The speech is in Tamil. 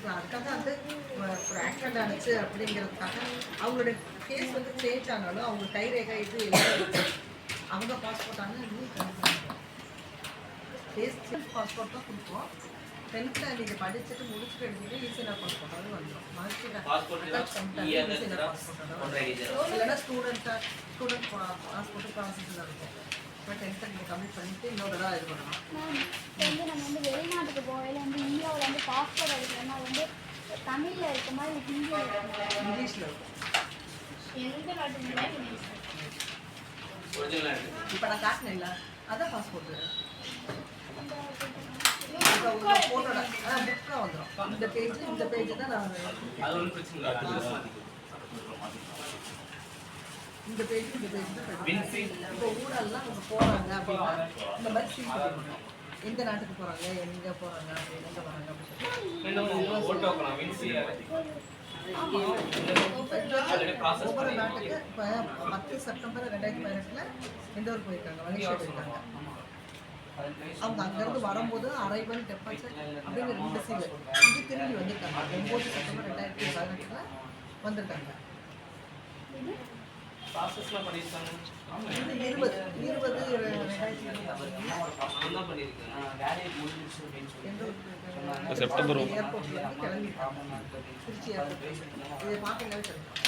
எடுத்துக்கலாம். அதுக்காக வந்து ஒரு ஆக்சிடென்ட் ஆனிச்சு அப்படிங்கிறதுக்காக அவங்களுடைய கேஸ் வந்து சேஞ்ச் ஆனாலும் அவங்க கைரேகை இது எல்லாம் அவங்க பாஸ்போர்ட் ஆனால் இன்னும் பாஸ்போர்ட் தான் கொடுப்போம். 10th நீங்கள் படிச்சுட்டு முடிச்சுட்டு எடுத்துட்டு ஈஸியாக பாஸ்போர்ட்டாவது வந்துடும். இல்லைன்னா ஸ்டூடெண்ட் பாஸ்போர்ட்டு ப்ராசஸில் இருக்கும். இப்போ 10th நீங்கள் கம்ப்ளீட் பண்ணிவிட்டு இன்னொரு தடவை இது பண்ணலாம். வந்து நம்ம வந்து வெளிநாட்டுக்கு போகையில் வந்து இந்தியாவில் வந்து பாஸ்போர்ட் எடுக்கிறோம்னா வந்து தமிழில் இருக்க மாதிரி இங்கிலீஷில் இருக்கும். எந்த நாட்டுக்கு இப்போ நான் காட்டினேன் இல்லை அதான் பாஸ்போர்ட்டு. ஃபோட்டோட புக்காக வந்துடும். இந்த பேஜ் தான் நான் இந்த பேஜ் தான். இப்போ ஊரெல்லாம் அவங்க போகிறாங்க அப்படின்னா இந்த மாதிரி சீட் பண்ணணும். எந்த நாட்டுக்கு போகிறாங்க, எங்கே போகிறாங்க, எங்கே வராங்க அப்படின்னு ஒவ்வொரு நாட்டுக்கு இப்போ 10 செப்டம்பர் 2018 எந்த ஊர் போயிருக்காங்க, மலேசியா போயிருக்காங்க. அவங்க அங்கேருந்து வரும்போது அரைவல் டெபாசிட் அப்படிங்கிற 2 சீல் இது திரும்பி வந்துருக்காங்க. 9 செப்டம்பர் 2018 வந்திருக்காங்க. இது 20 செப்டம்பர் ஏர்போர்ட்ல கிளம்பிட்டாங்க. திருச்சி ஏர்போர்ட் இதை பார்க்கவே தெரியும்.